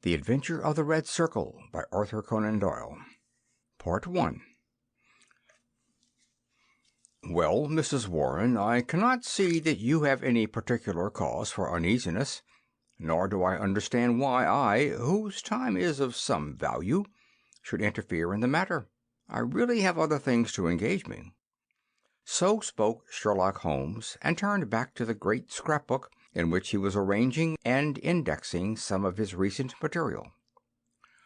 The Adventure of the Red Circle by Arthur Conan Doyle. Part 1. Well, Mrs. Warren, I cannot see that you have any particular cause for uneasiness, nor do I understand why I, whose time is of some value, should interfere in the matter. I really have other things to engage me. So spoke Sherlock Holmes, and turned back to the great scrapbook in which he was arranging and indexing some of his recent material.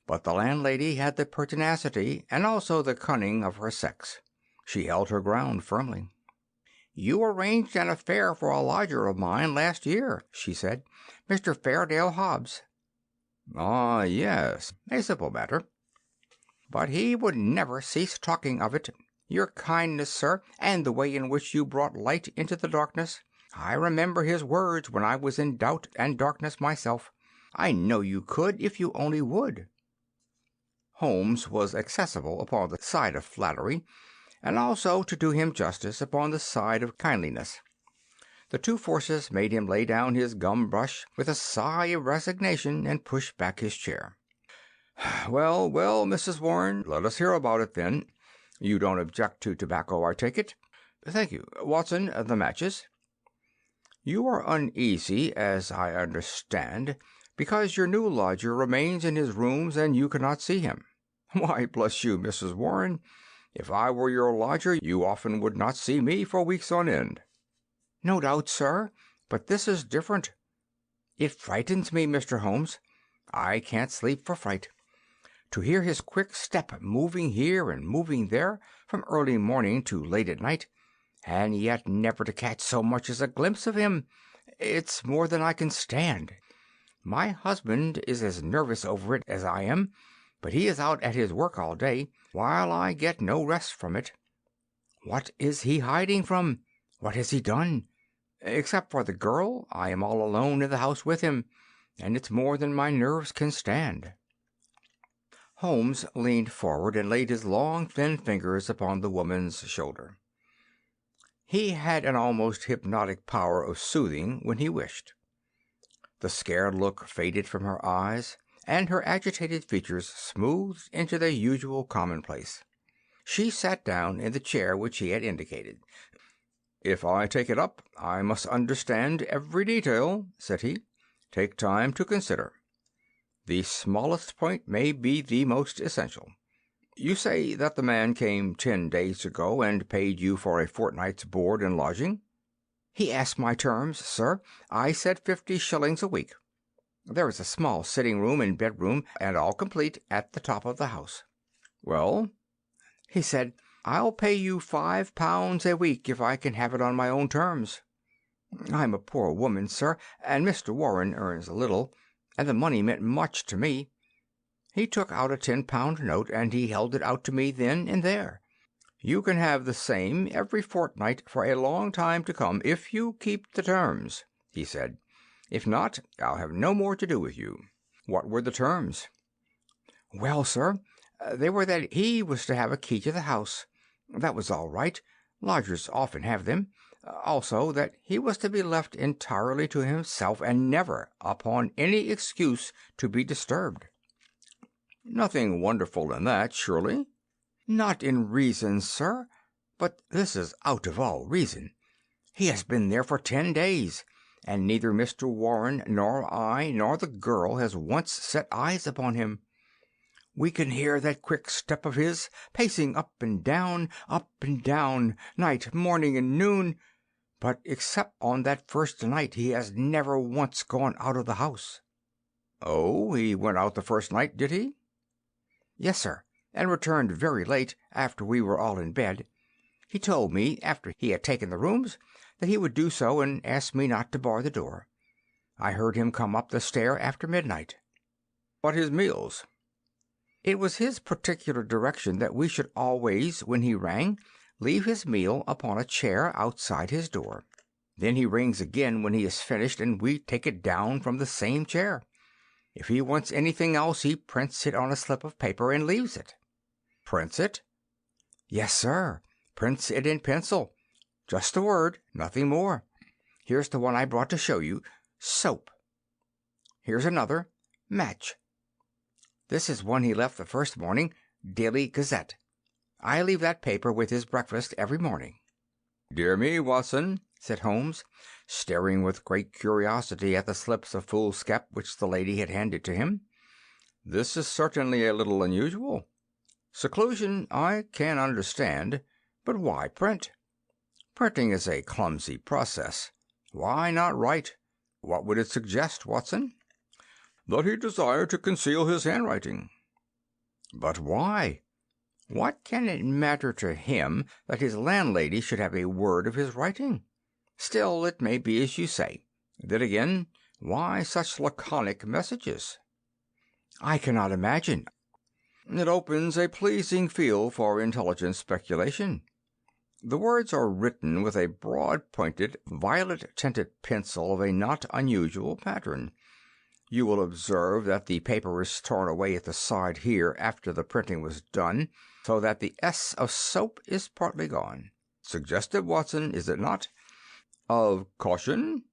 But the landlady had the pertinacity and also the cunning of her sex. She held her ground firmly. "You arranged an affair for a lodger of mine last year," she said, "Mr. Fairdale Hobbs." "Ah, yes, a simple matter." "But he would never cease talking of it. Your kindness, sir, and the way in which you brought light into the darkness. I remember his words when I was in doubt and darkness myself. I know you could, if you only would." Holmes was accessible upon the side of flattery, and also, to do him justice, upon the side of kindliness. The two forces made him lay down his gum brush with a sigh of resignation and push back his chair. "Well, well, Mrs. Warren, let us hear about it, then. You don't object to tobacco, I take it?" "Thank you. Watson, the matches." "You are uneasy, as I understand, because your new lodger remains in his rooms and you cannot see him. Why, bless you, Mrs. Warren, if I were your lodger you often would not see me for weeks on end." "No doubt, sir, but this is different. It frightens me, Mr. Holmes. I can't sleep for fright. To hear his quick step moving here and moving there from early morning to late at night, and yet never to catch so much as a glimpse of him, it's more than I can stand. My husband is as nervous over it as I am, but he is out at his work all day, while I get no rest from it. What is he hiding from? What has he done? Except for the girl, I am all alone in the house with him, and it's more than my nerves can stand." Holmes leaned forward and laid his long, thin fingers upon the woman's shoulder. He had an almost hypnotic power of soothing when he wished. The scared look faded from her eyes, and her agitated features smoothed into their usual commonplace. She sat down in the chair which he had indicated. "If I take it up, I must understand every detail," said he. "Take time to consider. The smallest point may be the most essential. You say that the man came 10 days ago and paid you for a fortnight's board and lodging?" "He asked my terms, sir. I said 50 shillings a week. There is a small sitting-room and bedroom, and all complete, at the top of the house." "Well?" "He said, 'I'll pay you £5 a week if I can have it on my own terms.' I'm a poor woman, sir, and Mr. Warren earns little, and the money meant much to me. He took out a £10 note, and he held it out to me then and there. 'You can have the same every fortnight for a long time to come if you keep the terms,' he said. 'If not, I'll have no more to do with you.'" "What were the terms?" "Well, sir, they were that he was to have a key to the house. That was all right. Lodgers often have them. Also, that he was to be left entirely to himself, and never, upon any excuse, to be disturbed." "Nothing wonderful in that, surely?" "Not in reason, sir. But this is out of all reason. He has been there for 10 days, and neither Mr. Warren nor I nor the girl has once set eyes upon him. We can hear that quick step of his, pacing up and down, night, morning, and noon, but except on that first night he has never once gone out of the house." "Oh, he went out the first night, did he?" "Yes, sir, and returned very late, after we were all in bed. He told me, after he had taken the rooms, that he would do so, and asked me not to bar the door. I heard him come up the stair after midnight." "But his meals?" "It was his particular direction that we should always, when he rang, leave his meal upon a chair outside his door. Then he rings again when he has finished, and we take it down from the same chair. If he wants anything else, he prints it on a slip of paper and leaves it." "Prints it?" "Yes, sir. Prints it in pencil. Just a word, nothing more. Here's the one I brought to show you. Soap. Here's another. Match. This is one he left the first morning. Daily Gazette. I leave that paper with his breakfast every morning." "Dear me, Watson," said Holmes, staring with great curiosity at the slips of foolscap which the lady had handed to him. "This is certainly a little unusual. Seclusion I can understand, but why print? Printing is a clumsy process. Why not write? What would it suggest, Watson?" "That he desired to conceal his handwriting." "But why? What can it matter to him that his landlady should have a word of his writing? Still, it may be as you say. Then again, why such laconic messages?" "I cannot imagine." "It opens a pleasing field for intelligent speculation. The words are written with a broad-pointed, violet-tinted pencil of a not unusual pattern. You will observe that the paper is torn away at the side here after the printing was done, so that the S of soap is partly gone. Suggestive, Watson, is it not?" "Of caution?"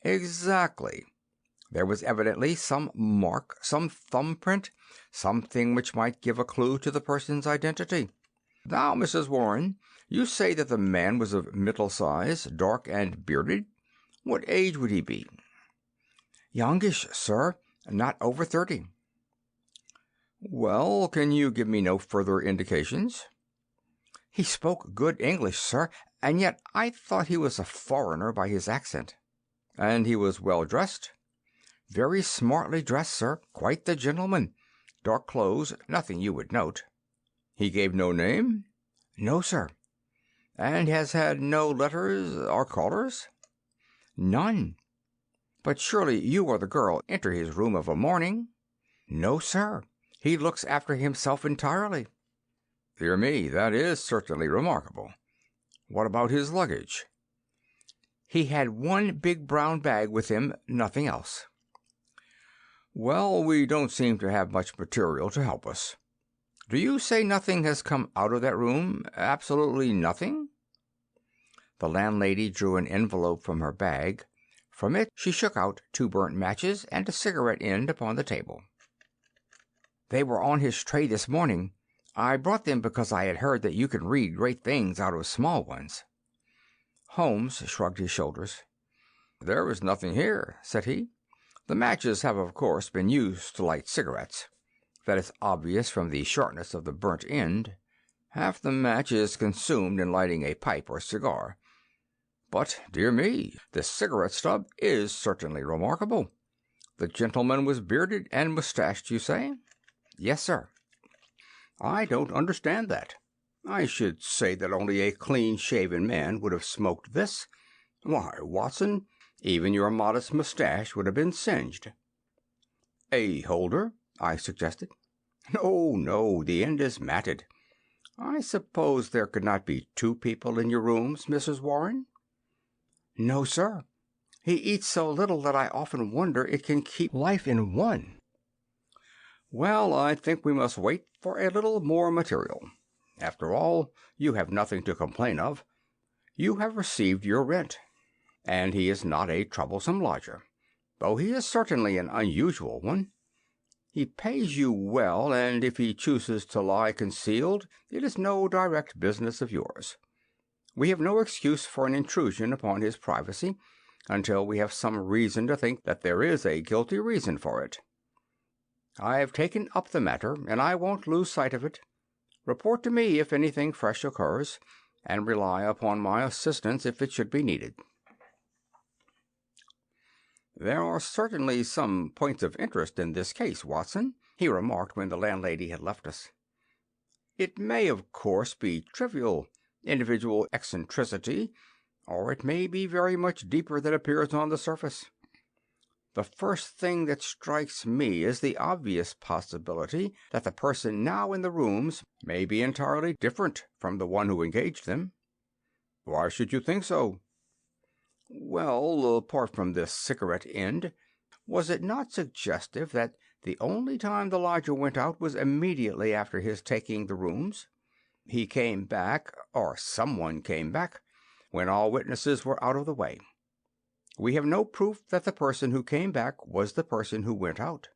"Exactly. There was evidently some mark, some thumbprint, something which might give a clue to the person's identity. Now, Mrs. Warren, you say that the man was of middle size, dark and bearded. What age would he be?" "Youngish, sir. Not over 30. "Well, can you give me no further indications?" "He spoke good English, sir, and yet I thought he was a foreigner by his accent." "And he was well dressed?" "Very smartly dressed, sir. Quite the gentleman. Dark clothes, nothing you would note." "He gave no name?" "No, sir." "And has had no letters or callers?" "None." "But surely you or the girl enter his room of a morning?" "No, sir. He looks after himself entirely." "Dear me, that is certainly remarkable. What about his luggage?" "He had one big brown bag with him, nothing else." "Well, we don't seem to have much material to help us. Do you say nothing has come out of that room? Absolutely nothing?" The landlady drew an envelope from her bag. From it she shook out 2 burnt matches and a cigarette end upon the table. "They were on his tray this morning. I brought them because I had heard that you can read great things out of small ones." Holmes shrugged his shoulders. "There is nothing here," said he. "The matches have, of course, been used to light cigarettes. That is obvious from the shortness of the burnt end. Half the match is consumed in lighting a pipe or cigar. But, dear me, this cigarette stub is certainly remarkable. The gentleman was bearded and mustached, you say?" "Yes, sir." "I don't understand that. I should say that only a clean-shaven man would have smoked this. Why, Watson, even your modest mustache would have been singed." "A holder?" I suggested. "No, no, the end is matted. I suppose there could not be 2 people in your rooms, Mrs. Warren?" "No, sir. He eats so little that I often wonder it can keep life in one." "Well, I think we must wait for a little more material. After all, you have nothing to complain of. You have received your rent. And he is not a troublesome lodger, though he is certainly an unusual one. He pays you well, and if he chooses to lie concealed, it is no direct business of yours. We have no excuse for an intrusion upon his privacy until we have some reason to think that there is a guilty reason for it. I have taken up the matter, and I won't lose sight of it. Report to me if anything fresh occurs, and rely upon my assistance if it should be needed." "There are certainly some points of interest in this case, Watson," he remarked when the landlady had left us. "It may, of course, be trivial, individual eccentricity, or it may be very much deeper than appears on the surface. The first thing that strikes me is the obvious possibility that the person now in the rooms may be entirely different from the one who engaged them." "Why should you think so?" "Well, apart from this cigarette end, was it not suggestive that the only time the lodger went out was immediately after his taking the rooms? He came back, or someone came back, when all witnesses were out of the way. We have no proof that the person who came back was the person who went out.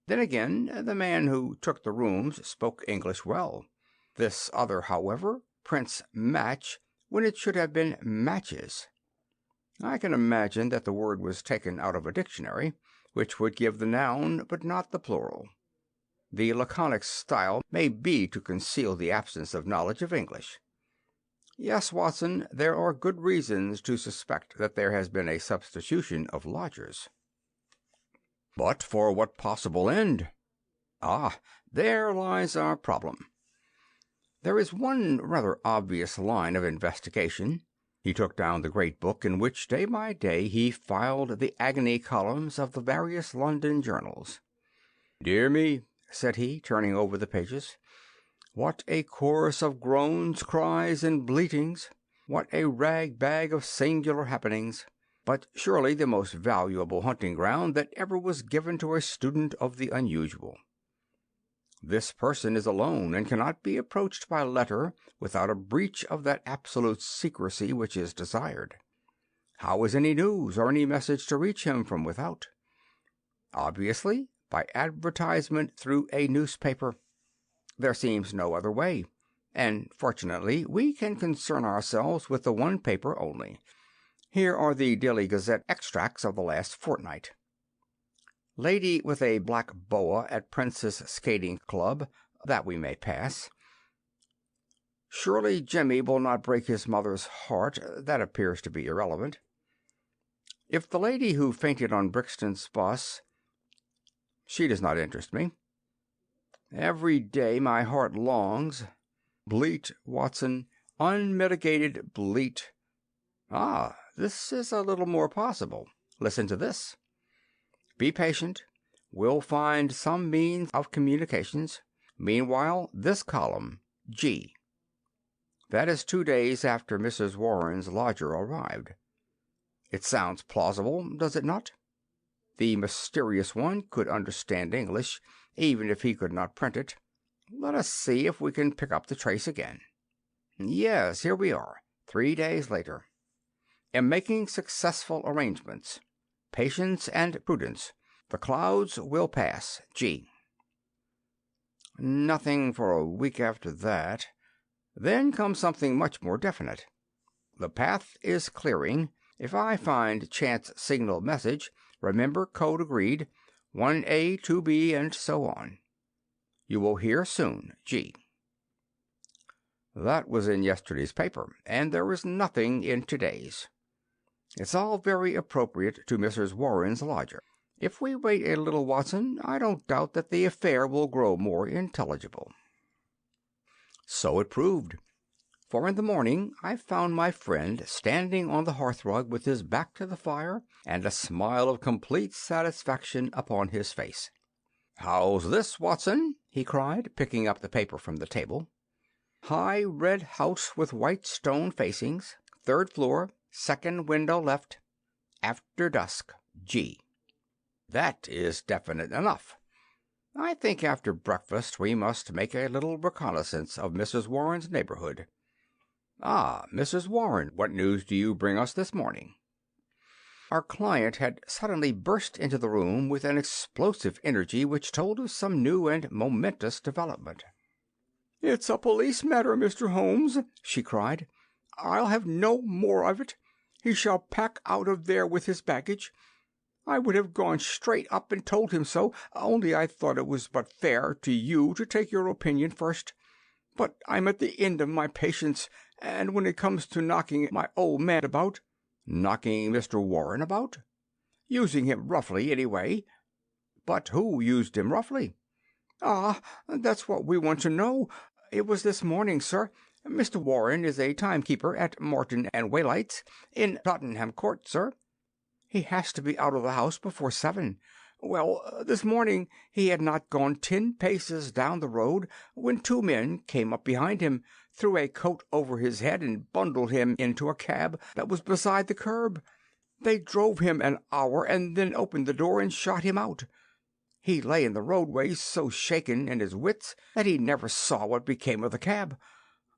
Then again, the man who took the rooms spoke English well. This other, however, prints match when it should have been matches. I can imagine that the word was taken out of a dictionary, which would give the noun but not the plural. The laconic style may be to conceal the absence of knowledge of English. Yes, Watson, there are good reasons to suspect that there has been a substitution of lodgers. But for what possible end? Ah, there lies our problem. There is one rather obvious line of investigation. He took down the great book in which, day by day, he filed the agony columns of the various London journals. "Dear me," said he, turning over the pages, "what a chorus of groans, cries, and bleatings! What a rag-bag of singular happenings! But surely the most valuable hunting ground that ever was given to a student of the unusual. This person is alone and cannot be approached by letter without a breach of that absolute secrecy which is desired. How is any news or any message to reach him from without? Obviously, by advertisement through a newspaper. There seems no other way, and fortunately we can concern ourselves with the one paper only. Here are the Daily Gazette extracts of the last fortnight. Lady with a black boa at Prince's Skating Club. That we may pass. Surely Jimmy will not break his mother's heart. That appears to be irrelevant. If the lady who fainted on Brixton's bus, she does not interest me. Every day my heart longs. Bleat, Watson, unmitigated bleat. Ah, this is a little more possible. Listen to this. Be patient. We'll find some means of communications. Meanwhile, this column, G. That is 2 days after Mrs. Warren's lodger arrived. It sounds plausible, does it not? The mysterious one could understand English, even if he could not print it. Let us see if we can pick up the trace again. Yes, here we are, 3 days later. Am making successful arrangements. Patience and prudence. The clouds will pass. G. Nothing for a week after that. Then comes something much more definite. The path is clearing. If I find chance signal message, remember code agreed, 1A, 2B, and so on. You will hear soon. G. That was in yesterday's paper, and there is nothing in today's. It's all very appropriate to Mrs. Warren's lodger. If we wait a little, Watson, I don't doubt that the affair will grow more intelligible. So it proved, for in the morning I found my friend standing on the hearthrug with his back to the fire and a smile of complete satisfaction upon his face. "How's this, Watson?" he cried, picking up the paper from the table. "High red house with white stone facings, 3rd floor, 2nd window left, after dusk. G. That is definite enough. I think after breakfast we must make a little reconnaissance of Mrs. Warren's neighborhood. Ah, Mrs. Warren, what news do you bring us this morning?" Our client had suddenly burst into the room with an explosive energy which told of some new and momentous development. "It's a police matter, Mr. Holmes," she cried. "I'll have no more of it. He shall pack out of there with his baggage. I would have gone straight up and told him so, only I thought it was but fair to you to take your opinion first. But I'm at the end of my patience, and when it comes to knocking my old man about—" "Knocking Mr. Warren about?" "Using him roughly, anyway." "But who used him roughly?" "Ah, that's what we want to know. It was this morning, sir. Mr. Warren is a timekeeper at Morton and Waylight's, in Tottenham Court, sir. He has to be out of the house before 7. Well, this morning he had not gone 10 paces down the road when 2 men came up behind him, threw a coat over his head, and bundled him into a cab that was beside the curb. They drove him an hour, and then opened the door and shot him out. He lay in the roadway so shaken in his wits that he never saw what became of the cab.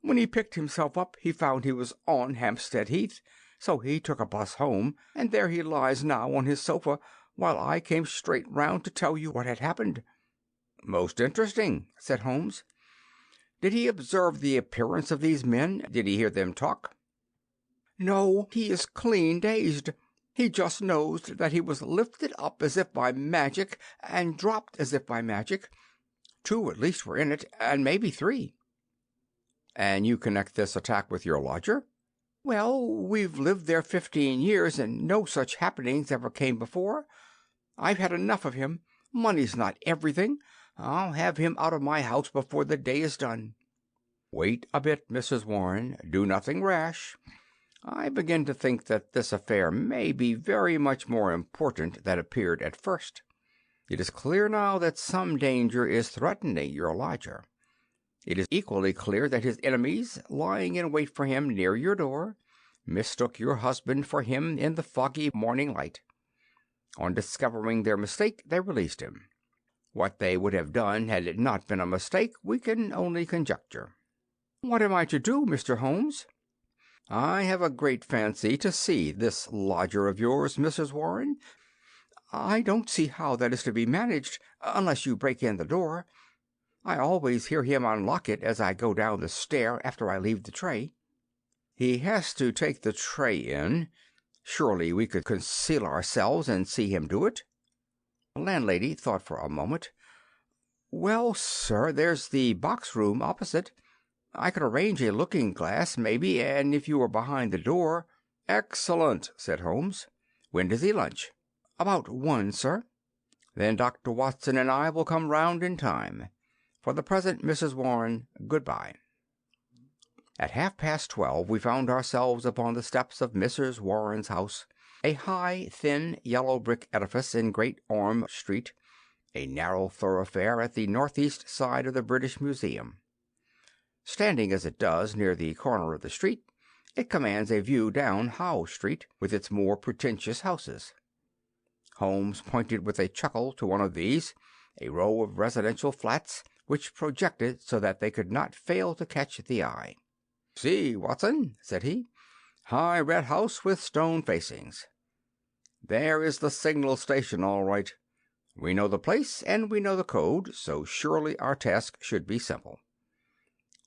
When he picked himself up he found he was on Hampstead Heath, so he took a bus home, and there he lies now on his sofa, while I came straight round to tell you what had happened. "Most interesting," said Holmes. "Did he observe the appearance of these men? Did he hear them talk?" "No, he is clean dazed. He just knows that he was lifted up as if by magic, and dropped as if by magic. Two at least were in it, and maybe three." "And you connect this attack with your lodger?" "Well, we've lived there 15 years, and no such happenings ever came before. I've had enough of him. Money's not everything. I'll have him out of my house before the day is done." "Wait a bit, Mrs. Warren. Do nothing rash. I begin to think that this affair may be very much more important than appeared at first. It is clear now that some danger is threatening your lodger. It is equally clear that his enemies, lying in wait for him near your door, mistook your husband for him in the foggy morning light. On discovering their mistake, they released him. What they would have done had it not been a mistake, we can only conjecture." "What am I to do, Mr. Holmes?" "I have a great fancy to see this lodger of yours, Mrs. Warren." "I don't see how that is to be managed, unless you break in the door. I always hear him unlock it as I go down the stair after I leave the tray." "He has to take the tray in. Surely we could conceal ourselves and see him do it?" The landlady thought for a moment. "Well, sir, there's the box room opposite. I could arrange a looking-glass, maybe, and if you were behind the door—" "Excellent," said Holmes. "When does he lunch?" "About 1, sir." "Then Dr. Watson and I will come round in time. For the present, Mrs. Warren, good-bye." At 12:30 we found ourselves upon the steps of Mrs. Warren's house, a high, thin, yellow brick edifice in Great Orme Street, a narrow thoroughfare at the northeast side of the British Museum. Standing as it does near the corner of the street, it commands a view down Howe Street, with its more pretentious houses. Holmes pointed with a chuckle to one of these, a row of residential flats, which projected so that they could not fail to catch the eye. "See, Watson," said he, "high red house with stone facings. There is the signal station, all right. We know the place and we know the code, so surely our task should be simple.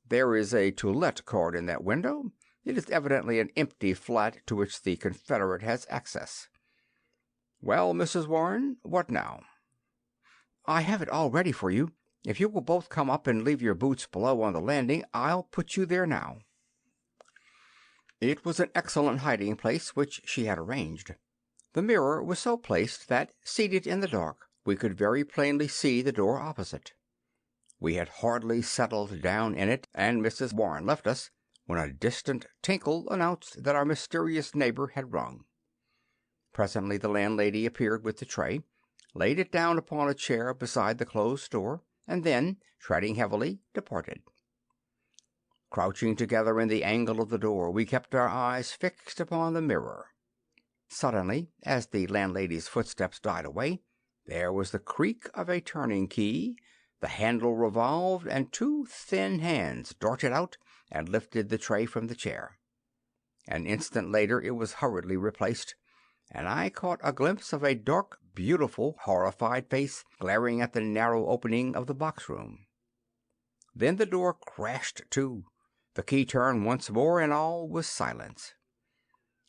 There is a To Let card in that window. It is evidently an empty flat to which the confederate has access. Well, Mrs. Warren, what now?" "I have it all ready for you. If you will both come up and leave your boots below on the landing, I'll put you there now." It was an excellent hiding place which she had arranged. The mirror was so placed that, seated in the dark, we could very plainly see the door opposite. We had hardly settled down in it, and Mrs. Warren left us, when a distant tinkle announced that our mysterious neighbor had rung. Presently the landlady appeared with the tray, laid it down upon a chair beside the closed door, and then, treading heavily, departed. Crouching together in the angle of the door, we kept our eyes fixed upon the mirror. Suddenly, as the landlady's footsteps died away, there was the creak of a turning key, the handle revolved, and two thin hands darted out and lifted the tray from the chair. An instant later it was hurriedly replaced, and I caught a glimpse of a dark, beautiful, horrified face glaring at the narrow opening of the box room. Then the door crashed to, the key turned once more, and all was silence.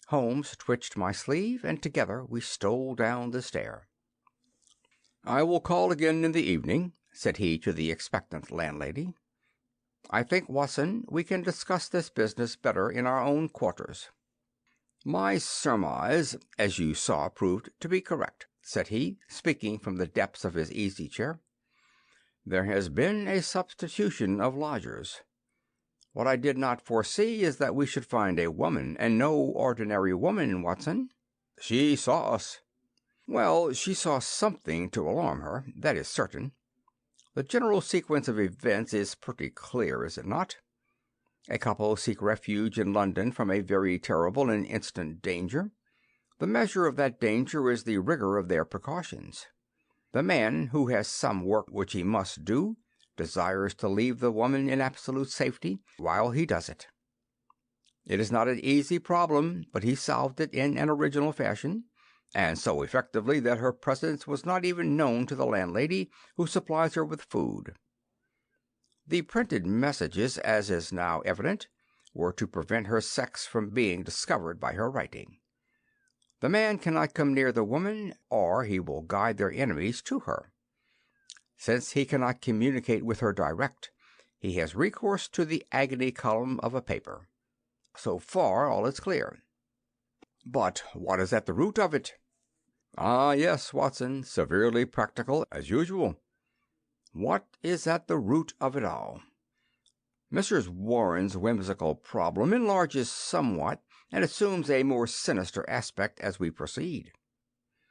Holmes twitched my sleeve, and together we stole down the stair. "I will call again in the evening," said he to the expectant landlady. "I think, Watson, we can discuss this business better in our own quarters." "My surmise, as you saw, proved to be correct," said he, speaking from the depths of his easy-chair. "There has been a substitution of lodgers. What I did not foresee is that we should find a woman, and no ordinary woman, Watson." "She saw us." "Well, she saw something to alarm her, that is certain. The general sequence of events is pretty clear, is it not? A couple seek refuge in London from a very terrible and instant danger. The measure of that danger is the rigor of their precautions. The man, who has some work which he must do, desires to leave the woman in absolute safety while he does it. It is not an easy problem, but he solved it in an original fashion, and so effectively that her presence was not even known to the landlady who supplies her with food. The printed messages, as is now evident, were to prevent her sex from being discovered by her writing. The man cannot come near the woman, or he will guide their enemies to her. Since he cannot communicate with her direct, he has recourse to the agony column of a paper. So far, all is clear. But what is at the root of it? Ah, yes, Watson, severely practical, as usual. What is at the root of it all? Mrs. Warren's whimsical problem enlarges somewhat and assumes a more sinister aspect as we proceed.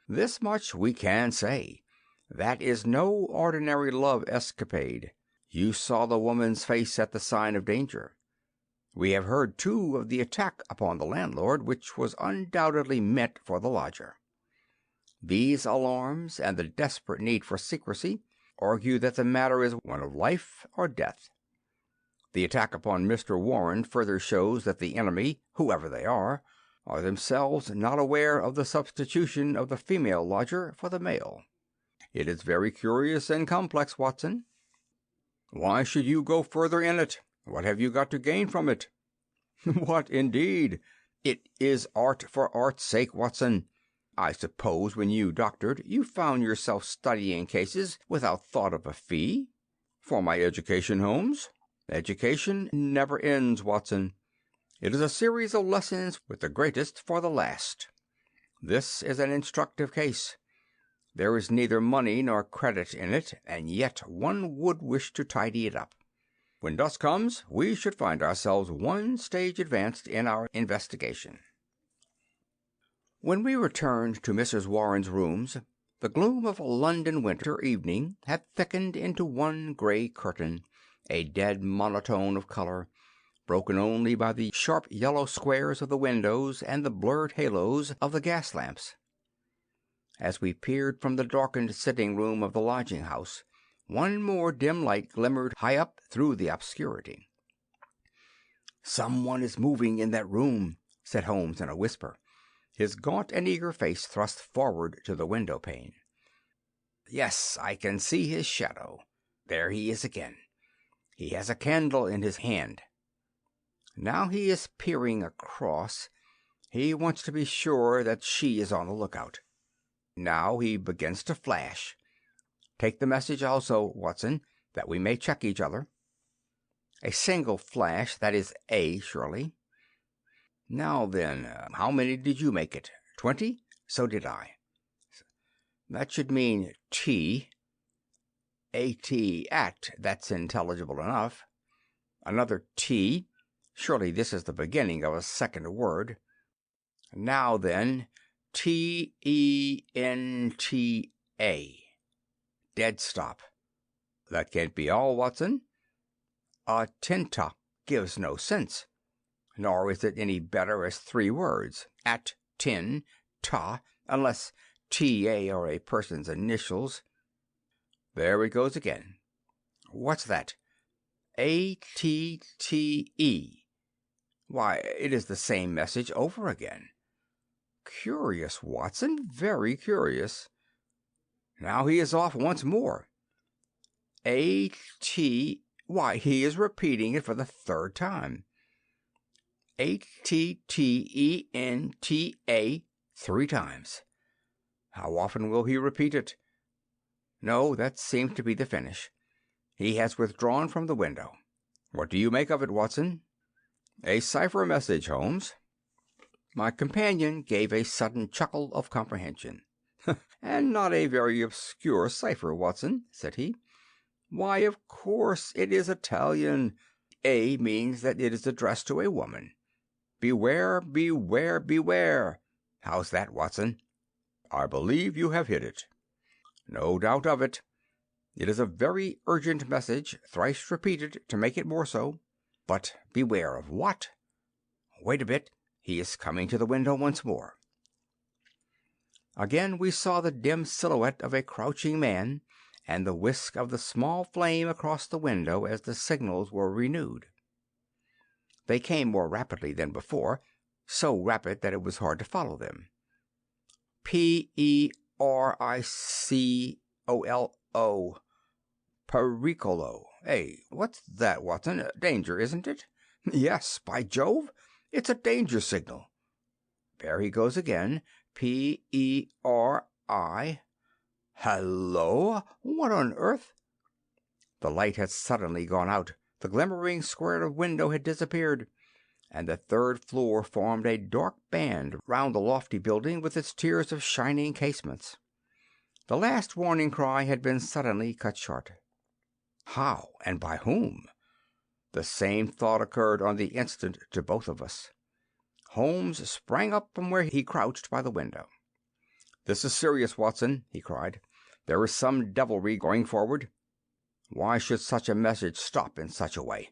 This much we can say. That is no ordinary love escapade. You saw the woman's face at the sign of danger. We have heard, too, of the attack upon the landlord, which was undoubtedly meant for the lodger. These alarms, and the desperate need for secrecy, argue that the matter is one of life or death. The attack upon Mr. Warren further shows that the enemy, whoever they are themselves not aware of the substitution of the female lodger for the male. It is very curious and complex, Watson. Why should you go further in it? What have you got to gain from it? What, indeed? It is art for art's sake, Watson. I suppose when you doctored, you found yourself studying cases without thought of a fee? For my education, Holmes? Education never ends, Watson. It is a series of lessons with the greatest for the last. This is an instructive case. There is neither money nor credit in it, and yet one would wish to tidy it up. When dusk comes, we should find ourselves one stage advanced in our investigation. When we returned to Mrs. Warren's rooms, the gloom of a London winter evening had thickened into one gray curtain, a dead monotone of color, broken only by the sharp yellow squares of the windows and the blurred halos of the gas lamps. As we peered from the darkened sitting-room of the lodging-house, one more dim light glimmered high up through the obscurity. "Someone is moving in that room," said Holmes in a whisper, his gaunt and eager face thrust forward to the window-pane. "Yes, I can see his shadow. There he is again. He has a candle in his hand. Now he is peering across. He wants to be sure that she is on the lookout. Now he begins to flash. Take the message also, Watson, that we may check each other. A single flash, that is A, surely. Now then, how many did you make it? 20? So did I. That should mean T. A-T, at, that's intelligible enough. Another T. Surely this is the beginning of a second word. Now then, T-E-N-T-A. Dead stop. That can't be all, Watson. Tinta gives no sense. Nor is it any better as 3 words. At, tin, ta, unless T-A are a person's initials. There it goes again. What's that? A-T-T-E. Why, it is the same message over again. Curious, Watson, very curious. Now he is off once more. A-T... Why, he is repeating it for the 3rd time. A-T-T-E-N-T-A 3 times. How often will he repeat it? No, that seems to be the finish. He has withdrawn from the window. What do you make of it, Watson? A cipher message, Holmes. My companion gave a sudden chuckle of comprehension. And not a very obscure cipher, Watson, said he. Why, of course, it is Italian. A means that it is addressed to a woman. Beware, beware, beware. How's that, Watson? I believe you have hit it. No doubt of it. It is a very urgent message, thrice repeated to make it more so. But beware of what? Wait a bit. He is coming to the window once more. Again we saw the dim silhouette of a crouching man, and the whisk of the small flame across the window as the signals were renewed. They came more rapidly than before, so rapid that it was hard to follow them. Pericolo. Pericolo. Hey, what's that, Watson? Danger, isn't it? Yes, by Jove, it's a danger signal. There he goes again. P-E-R-I. Hello? What on earth? The light had suddenly gone out. The glimmering square of window had disappeared, and the third floor formed a dark band round the lofty building with its tiers of shining casements. The last warning cry had been suddenly cut short. How, and by whom? The same thought occurred on the instant to both of us. Holmes sprang up from where he crouched by the window. "This is serious, Watson," he cried. "There is some devilry going forward. Why should such a message stop in such a way?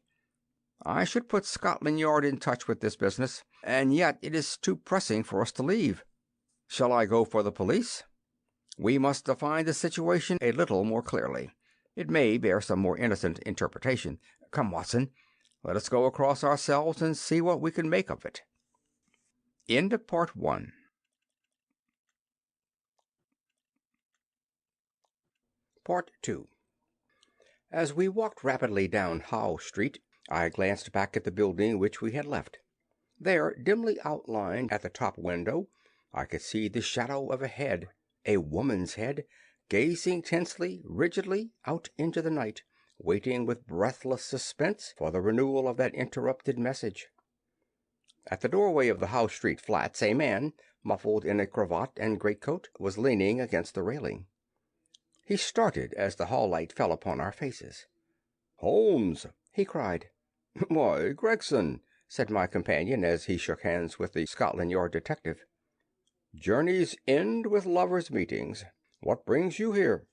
I should put Scotland Yard in touch with this business, and yet it is too pressing for us to leave. Shall I go for the police? We must define the situation a little more clearly. It may bear some more innocent interpretation. Come, Watson, let us go across ourselves and see what we can make of it." End of Part 1. Part 2. As we walked rapidly down Howe Street, I glanced back at the building which we had left. There, dimly outlined at the top window, I could see the shadow of a head, a woman's head, gazing tensely, rigidly, out into the night, waiting with breathless suspense for the renewal of that interrupted message. At the doorway of the Howe Street flats a man, muffled in a cravat and greatcoat, was leaning against the railing. He started as the hall light fell upon our faces. "Holmes!" he cried. "Why, Gregson!" said my companion as he shook hands with the Scotland Yard detective. "Journeys end with lovers' meetings. What brings you here?"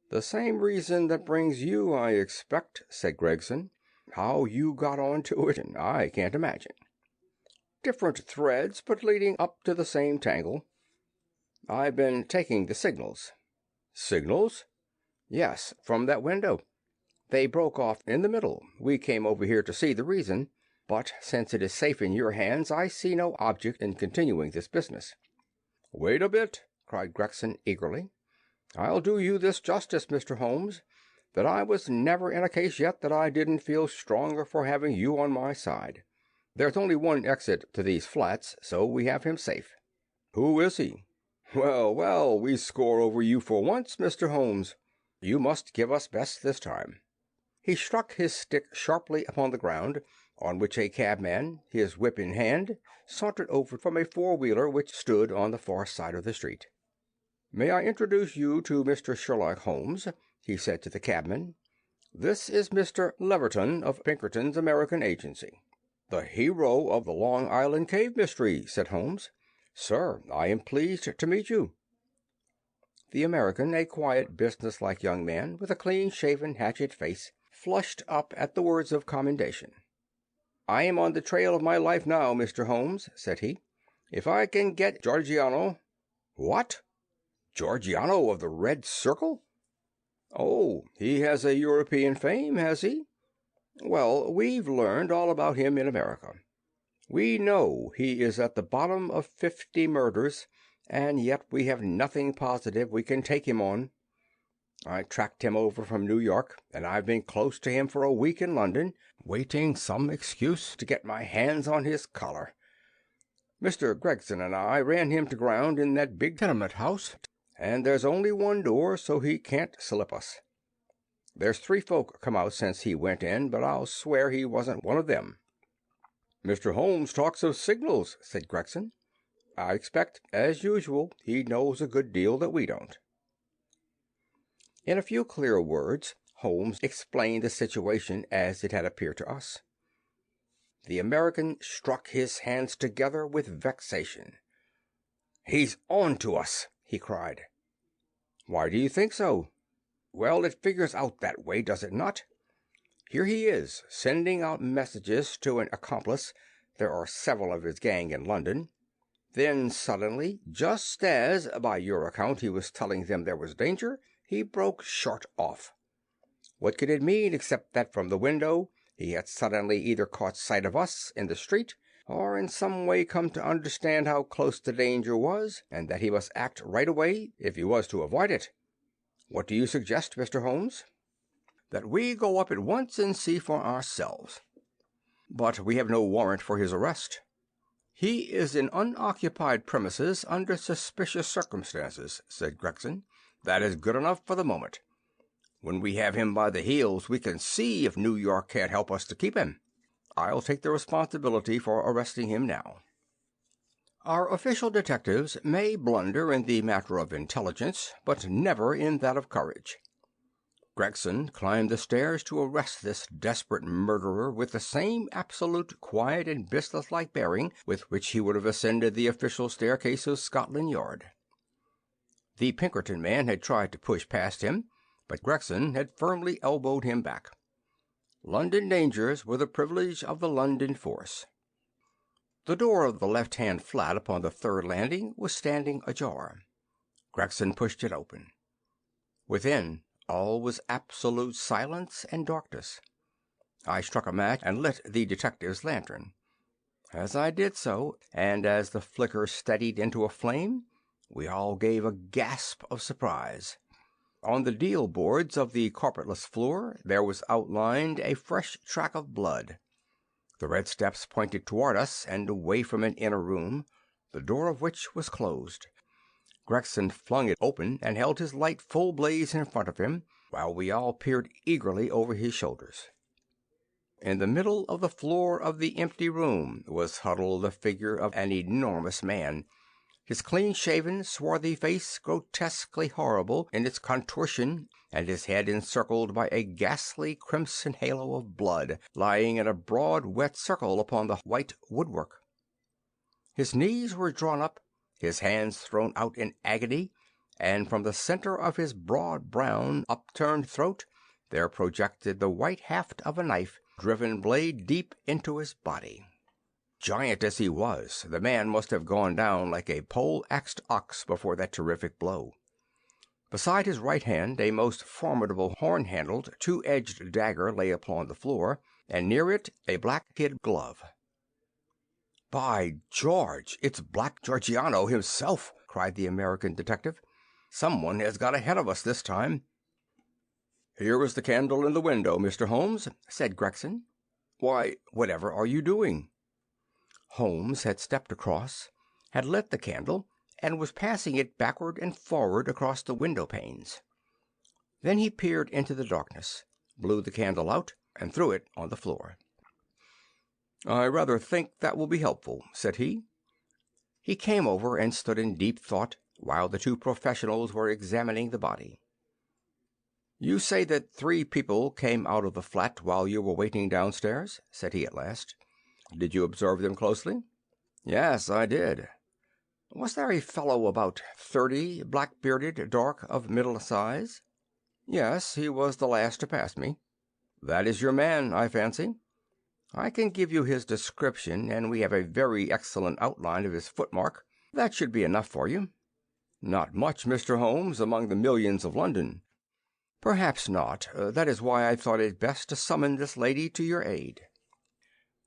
"The same reason that brings you, I expect," said Gregson. "How you got on to it, I can't imagine. Different threads, but leading up to the same tangle. I've been taking the signals." "Signals?" "Yes, from that window. They broke off in the middle. We came over here to see the reason, but since it is safe in your hands, I see no object in continuing this business." "Wait a bit," cried Gregson eagerly. "I'll do you this justice, Mr. Holmes, that I was never in a case yet that I didn't feel stronger for having you on my side. There's only one exit to these flats, so we have him safe." "Who is he?" "Well, well, we score over you for once, Mr. Holmes. You must give us best this time." He struck his stick sharply upon the ground, on which a cabman, his whip in hand, sauntered over from a four-wheeler which stood on the far side of the street. "May I introduce you to Mr. Sherlock Holmes?" he said to the cabman. "This is Mr. Leverton of Pinkerton's American Agency." "The hero of the Long Island cave mystery," said Holmes. "Sir, I am pleased to meet you." The American, a quiet, businesslike young man with a clean-shaven, hatchet face, flushed up at the words of commendation. "I am on the trail of my life now, Mr. Holmes," said he. "If I can get Georgiano—" "What? Georgiano of the Red Circle? Oh, he has a European fame, has he? Well, we've learned all about him in America. We know he is at the bottom of 50 murders, and yet we have nothing positive we can take him on. I tracked him over from New York, and I've been close to him for a week in London, waiting some excuse to get my hands on his collar. Mr. Gregson and I ran him to ground in that big tenement house, and there's only one door, so he can't slip us. There's 3 folk come out since he went in, but I'll swear he wasn't one of them." "Mr. Holmes talks of signals," said Gregson. "I expect, as usual, he knows a good deal that we don't." In a few clear words, Holmes explained the situation as it had appeared to us. The American struck his hands together with vexation. "He's on to us!" he cried. "Why do you think so?" "Well, it figures out that way, does it not? Here he is, sending out messages to an accomplice. There are several of his gang in London. Then suddenly, just as, by your account, he was telling them there was danger, he broke short off. What could it mean except that from the window he had suddenly either caught sight of us in the street or in some way come to understand how close the danger was, and that he must act right away if he was to avoid it. What do you suggest, Mr. Holmes?" "That we go up at once and see for ourselves." "But we have no warrant for his arrest." "He is in unoccupied premises under suspicious circumstances," said Gregson. "That is good enough for the moment. When we have him by the heels, we can see if New York can't help us to keep him. I'll take the responsibility for arresting him now." Our official detectives may blunder in the matter of intelligence, but never in that of courage. Gregson climbed the stairs to arrest this desperate murderer with the same absolute quiet and businesslike bearing with which he would have ascended the official staircase of Scotland Yard. The Pinkerton man had tried to push past him, but Gregson had firmly elbowed him back. London dangers were the privilege of the London force. The door of the left-hand flat upon the third landing was standing ajar. Gregson pushed it open. Within, all was absolute silence and darkness. I struck a match and lit the detective's lantern. As I did so, and as the flicker steadied into a flame, we all gave a gasp of surprise. On the deal boards of the carpetless floor there was outlined a fresh track of blood. The red steps pointed toward us and away from an inner room, the door of which was closed. Gregson flung it open and held his light full blaze in front of him, while we all peered eagerly over his shoulders. In the middle of the floor of the empty room was huddled the figure of an enormous man, his clean-shaven, swarthy face grotesquely horrible in its contortion, and his head encircled by a ghastly crimson halo of blood, lying in a broad wet circle upon the white woodwork. His knees were drawn up, his hands thrown out in agony, and from the center of his broad brown, upturned throat there projected the white haft of a knife, driven blade deep into his body. Giant as he was, the man must have gone down like a pole-axed ox before that terrific blow. Beside his right hand a most formidable horn-handled, two-edged dagger lay upon the floor, and near it a black kid glove. "By George, it's Black Georgiano himself!" cried the American detective. "Someone has got ahead of us this time." "Here is the candle in the window, Mr. Holmes," said Gregson. "Why, whatever are you doing?" Holmes had stepped across, had lit the candle, and was passing it backward and forward across the window panes. Then he peered into the darkness, blew the candle out, and threw it on the floor. "I rather think that will be helpful," said he. He came over and stood in deep thought while the two professionals were examining the body. "You say that 3 people came out of the flat while you were waiting downstairs?" said he at last. "Did you observe them closely?" "Yes, I did." "Was there a fellow about 30, black-bearded, dark, of middle size?" "Yes, he was the last to pass me." "That is your man, I fancy." "I can give you his description, and we have a very excellent outline of his footmark. That should be enough for you." "Not much, Mr. Holmes, among the millions of London." "Perhaps not. That is why I thought it best to summon this lady to your aid."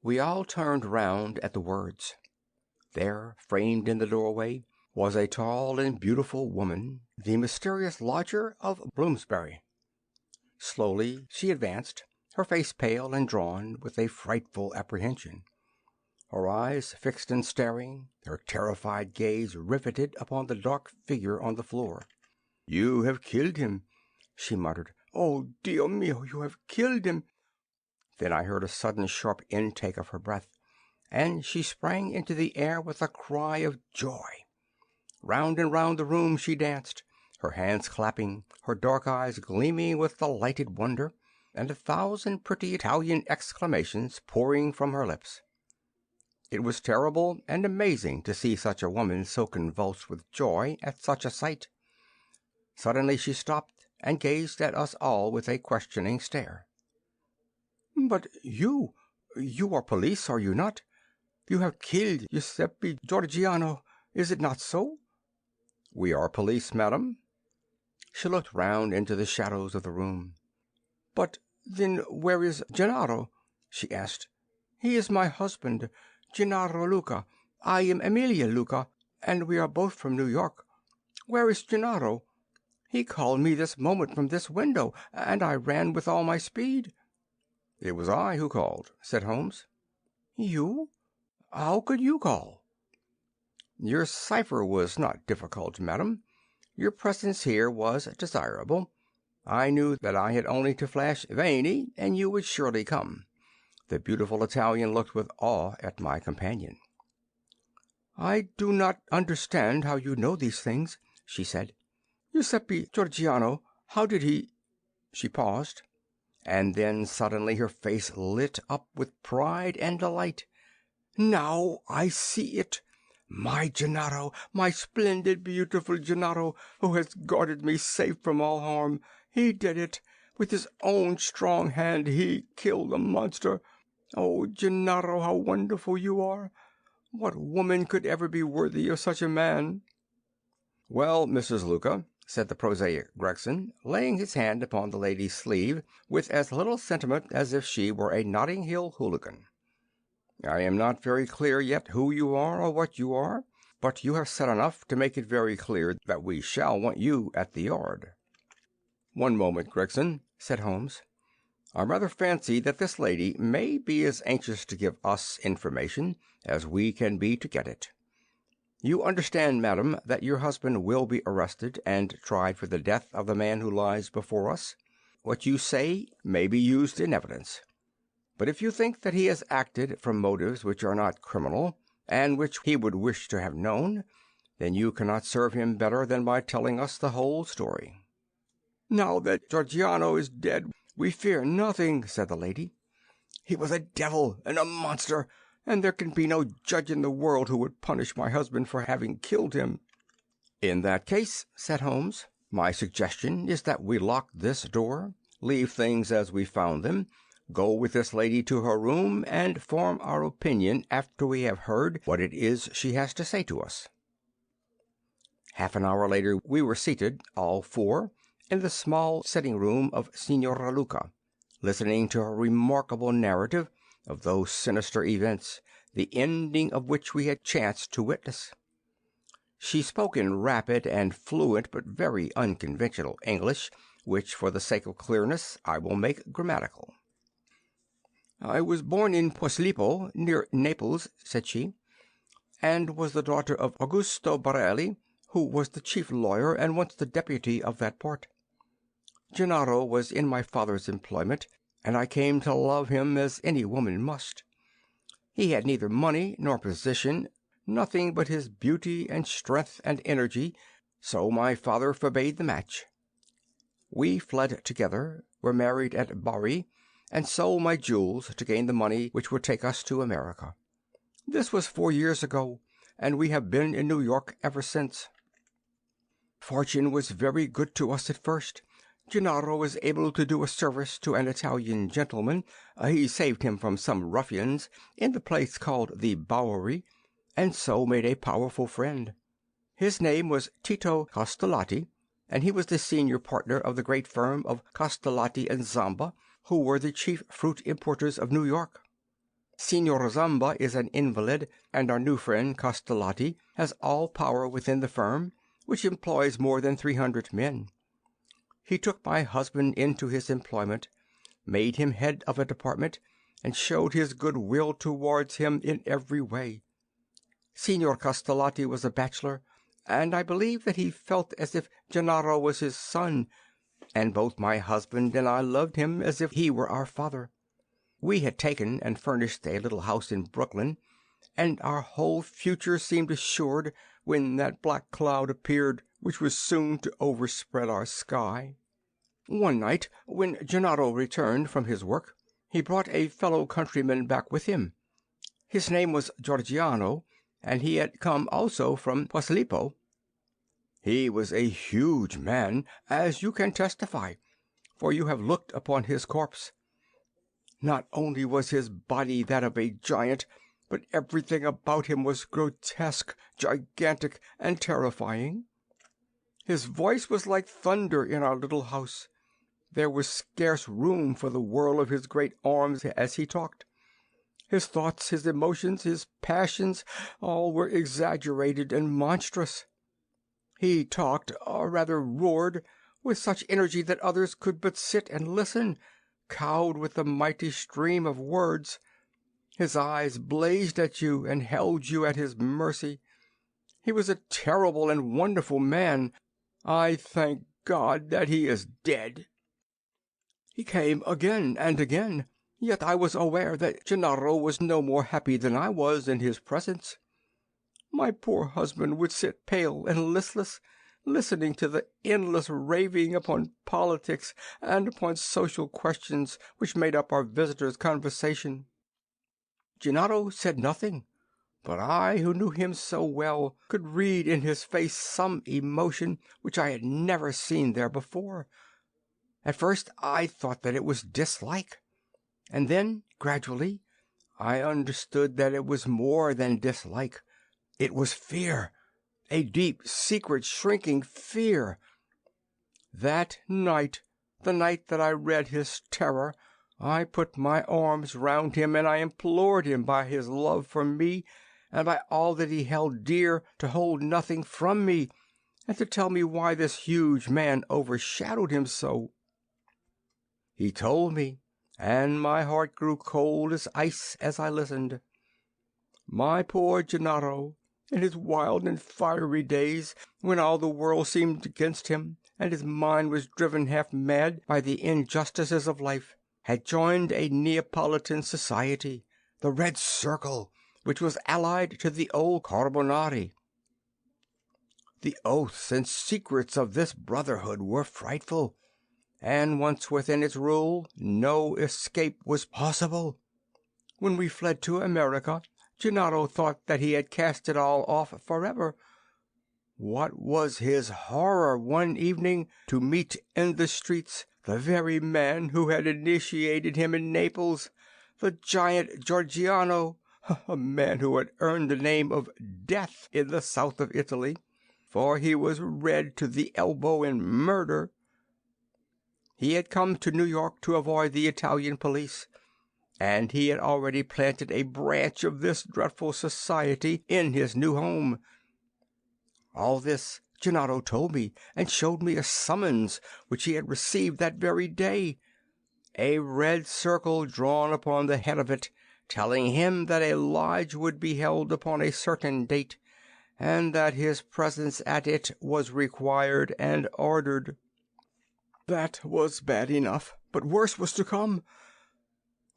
We all turned round at the words. There, framed in the doorway, was a tall and beautiful woman, the mysterious lodger of Bloomsbury. Slowly she advanced, her face pale and drawn with a frightful apprehension, her eyes fixed and staring, her terrified gaze riveted upon the dark figure on the floor. "You have killed him," she muttered. "Oh, Dio mio, you have killed him!" Then I heard a sudden sharp intake of her breath, and she sprang into the air with a cry of joy. Round and round the room she danced, her hands clapping, her dark eyes gleaming with delighted wonder, and 1,000 pretty Italian exclamations pouring from her lips. It was terrible and amazing to see such a woman so convulsed with joy at such a sight. Suddenly she stopped and gazed at us all with a questioning stare. "But you are police, are you not? You have killed Giuseppe Georgiano, is it not so?" "We are police, madam." She looked round into the shadows of the room. "But then where is Gennaro?" she asked. "He is my husband. Gennaro Luca. I am Emilia Luca, and we are both from New York. Where is Gennaro? He called me this moment from this window, and I ran with all my speed." "It was I who called," said Holmes. "You? How could you call?" "Your cipher was not difficult, madam. Your presence here was desirable. I knew that I had only to flash 'Veni,' and you would surely come." The beautiful Italian looked with awe at my companion. "I do not understand how you know these things," she said. "Giuseppe Georgiano, how did he—" She paused, and then suddenly her face lit up with pride and delight. "Now I see it! My Gennaro, my splendid, beautiful Gennaro, who has guarded me safe from all harm. He did it. With his own strong hand he killed the monster. Oh, Gennaro, how wonderful you are! What woman could ever be worthy of such a man?" "Well, Mrs. Luca," said the prosaic Gregson, laying his hand upon the lady's sleeve with as little sentiment as if she were a Notting Hill hooligan, "I am not very clear yet who you are or what you are, but you have said enough to make it very clear that we shall want you at the Yard." "One moment, Gregson," said Holmes. "I rather fancy that this lady may be as anxious to give us information as we can be to get it. You understand, madam, that your husband will be arrested and tried for the death of the man who lies before us. What you say may be used in evidence. But if you think that he has acted from motives which are not criminal, and which he would wish to have known, then you cannot serve him better than by telling us the whole story." "Now that Georgiano is dead, we fear nothing," said the lady. "He was a devil and a monster, and there can be no judge in the world who would punish my husband for having killed him." "In that case," said Holmes, "my suggestion is that we lock this door, leave things as we found them, go with this lady to her room, and form our opinion after we have heard what it is she has to say to us." Half an hour later we were seated, all four, in the small sitting-room of Signora Luca, listening to her remarkable narrative of those sinister events, the ending of which we had chanced to witness. She spoke in rapid and fluent but very unconventional English, which, for the sake of clearness, I will make grammatical. "I was born in Posillipo, near Naples," said she, "and was the daughter of Augusto Borelli, who was the chief lawyer and once the deputy of that port. Gennaro was in my father's employment, and I came to love him as any woman must. He had neither money nor position, nothing but his beauty and strength and energy, so my father forbade the match. We fled together, were married at Bari, and sold my jewels to gain the money which would take us to America. This was 4 years ago, and we have been in New York ever since. Fortune was very good to us at first. Gennaro was able to do a service to an Italian gentleman. He saved him from some ruffians in the place called the Bowery, and so made a powerful friend. His name was Tito Castellati, and he was the senior partner of the great firm of Castellati and Zamba, who were the chief fruit importers of New York. Signor Zamba is an invalid, and our new friend Castellati has all power within the firm, which employs more than 300 men. He took my husband into his employment, made him head of a department, and showed his good will towards him in every way. Signor Castellati was a bachelor, and I believe that he felt as if Gennaro was his son, and both my husband and I loved him as if he were our father. We had taken and furnished a little house in Brooklyn, and our whole future seemed assured when that black cloud appeared which was soon to overspread our sky. One night, when Gennaro returned from his work, he brought a fellow countryman back with him. His name was Georgiano, and he had come also from Posillipo. He was a huge man, as you can testify, for you have looked upon his corpse. Not only was his body that of a giant, but everything about him was grotesque, gigantic, and terrifying. His voice was like thunder in our little house. There was scarce room for the whirl of his great arms as he talked. His thoughts, his emotions, his passions, all were exaggerated and monstrous. He talked, or rather roared, with such energy that others could but sit and listen, cowed with the mighty stream of words. His eyes blazed at you and held you at his mercy. He was a terrible and wonderful man. I thank God that he is dead. He came again and again, yet I was aware that Gennaro was no more happy than I was in his presence. My poor husband would sit pale and listless, listening to the endless raving upon politics and upon social questions which made up our visitor's conversation. Gennaro said nothing, but I, who knew him so well, could read in his face some emotion which I had never seen there before. At first I thought that it was dislike, and then, gradually, I understood that it was more than dislike. It was fear, a deep, secret, shrinking fear. That night, the night that I read his terror, I put my arms round him, and I implored him by his love for me and by all that he held dear to hold nothing from me, and to tell me why this huge man overshadowed him so. He told me, and my heart grew cold as ice as I listened. My poor Gennaro, in his wild and fiery days, when all the world seemed against him, and his mind was driven half mad by the injustices of life, had joined a Neapolitan society, the Red Circle, which was allied to the old Carbonari. The oaths and secrets of this brotherhood were frightful, and once within its rule, no escape was possible. When we fled to America, Gennaro thought that he had cast it all off forever. What was his horror one evening to meet in the streets the very man who had initiated him in Naples, the giant Giorgiano, a man who had earned the name of Death in the south of Italy, for he was red to the elbow in murder. He had come to New York to avoid the Italian police, and he had already planted a branch of this dreadful society in his new home. All this Gennaro told me, and showed me a summons which he had received that very day, a red circle drawn upon the head of it, telling him that a lodge would be held upon a certain date, and that his presence at it was required and ordered. That was bad enough, but worse was to come.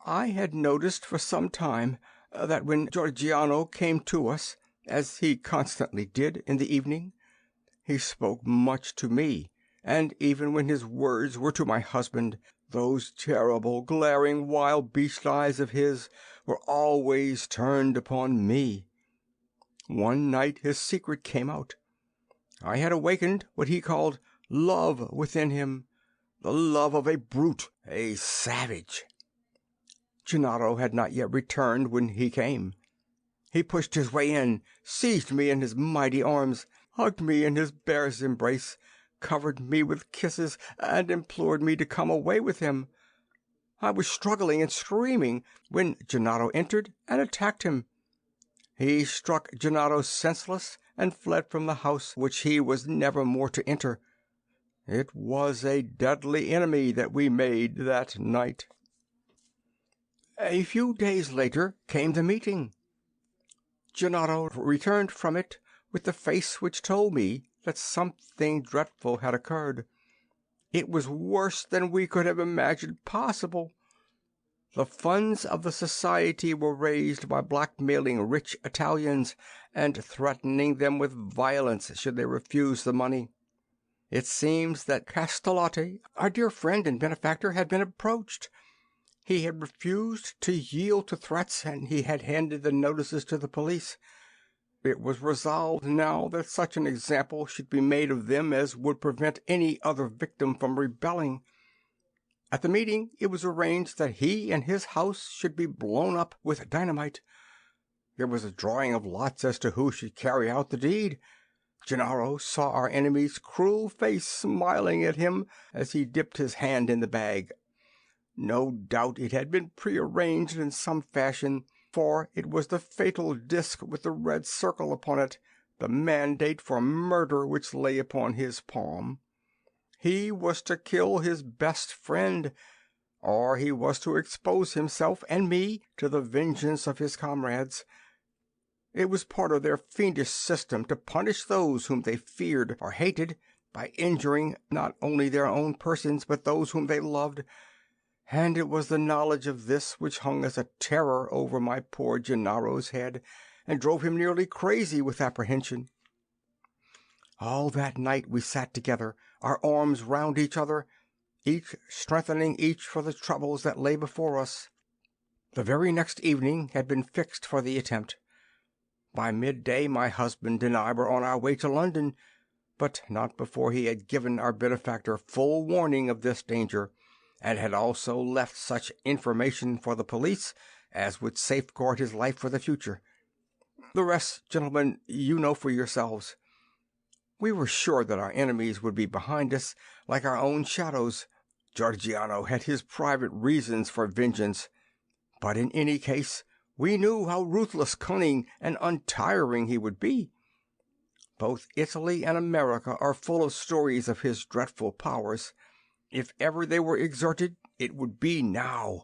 I had noticed for some time that when Giorgiano came to us, as he constantly did in the evening, he spoke much to me, and even when his words were to my husband, those terrible, glaring, wild beast eyes of his were always turned upon me. One night his secret came out. I had awakened what he called love within him, the love of a brute, a savage. Gennaro had not yet returned when he came. He pushed his way in, seized me in his mighty arms, hugged me in his bear's embrace, covered me with kisses, and implored me to come away with him. I was struggling and screaming when Gennaro entered and attacked him. He struck Gennaro senseless and fled from the house which he was never more to enter. It was a deadly enemy that we made that night. A few days later came the meeting. Gennaro returned from it with the face which told me that something dreadful had occurred. It was worse than we could have imagined possible. The funds of the society were raised by blackmailing rich Italians and threatening them with violence should they refuse the money. It seems that Castellotti, our dear friend and benefactor, had been approached. He had refused to yield to threats, and he had handed the notices to the police. It was resolved now that such an example should be made of them as would prevent any other victim from rebelling. At the meeting it was arranged that he and his house should be blown up with dynamite. There was a drawing of lots as to who should carry out the deed. Gennaro saw our enemy's cruel face smiling at him as he dipped his hand in the bag. No doubt it had been prearranged in some fashion, for it was the fatal disc with the red circle upon it, the mandate for murder which lay upon his palm. He was to kill his best friend, or he was to expose himself and me to the vengeance of his comrades. It was part of their fiendish system to punish those whom they feared or hated by injuring not only their own persons but those whom they loved, and it was the knowledge of this which hung as a terror over my poor Gennaro's head and drove him nearly crazy with apprehension. All that night we sat together, our arms round each other, each strengthening each for the troubles that lay before us. The very next evening had been fixed for the attempt. By midday my husband and I were on our way to London, but not before he had given our benefactor full warning of this danger, and had also left such information for the police as would safeguard his life for the future. The rest, gentlemen, you know for yourselves. We were sure that our enemies would be behind us, like our own shadows. Giorgiano had his private reasons for vengeance, but in any case we knew how ruthless, cunning, and untiring he would be. Both Italy and America are full of stories of his dreadful powers. If ever they were exerted, it would be now.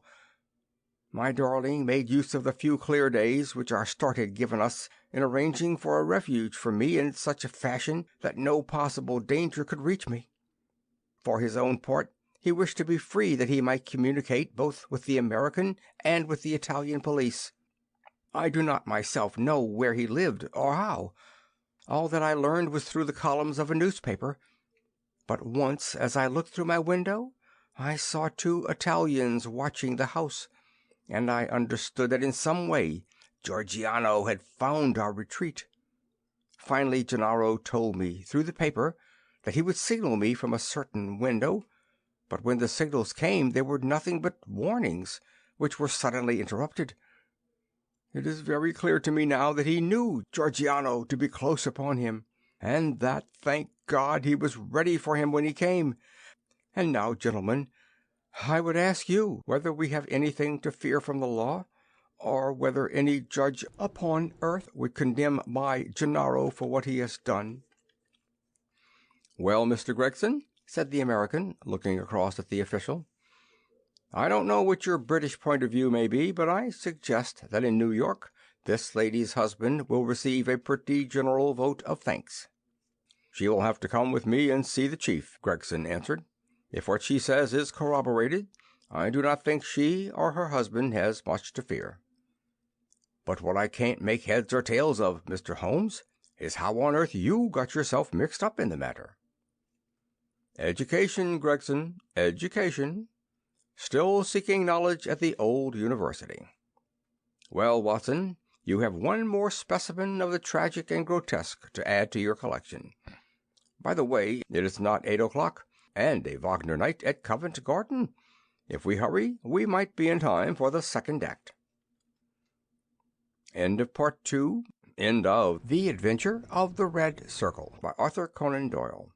My darling made use of the few clear days which our start had given us in arranging for a refuge for me in such a fashion that no possible danger could reach me. For his own part, he wished to be free that he might communicate both with the American and with the Italian police. I do not myself know where he lived or how. All that I learned was through the columns of a newspaper. But once, as I looked through my window, I saw 2 Italians watching the house, and I understood that in some way Giorgiano had found our retreat. Finally Gennaro told me through the paper that he would signal me from a certain window, but when the signals came they were nothing but warnings, which were suddenly interrupted. It is very clear to me now that he knew Giorgiano to be close upon him, and that, thank God, he was ready for him when he came. And now, gentlemen, I would ask you whether we have anything to fear from the law, or whether any judge upon earth would condemn my Gennaro for what he has done." "Well, Mr. Gregson," said the American, looking across at the official, "I don't know what your British point of view may be, but I suggest that in New York this lady's husband will receive a pretty general vote of thanks." "She will have to come with me and see the chief," Gregson answered. "If what she says is corroborated, I do not think she or her husband has much to fear. But what I can't make heads or tails of, Mr. Holmes, is how on earth you got yourself mixed up in the matter." "Education, Gregson, education. Still seeking knowledge at the old university. Well, Watson, you have one more specimen of the tragic and grotesque to add to your collection. By the way, it is not 8 o'clock, and a Wagner night at Covent Garden. If we hurry, we might be in time for the second act." End of Part 2. End of The Adventure of the Red Circle by Arthur Conan Doyle.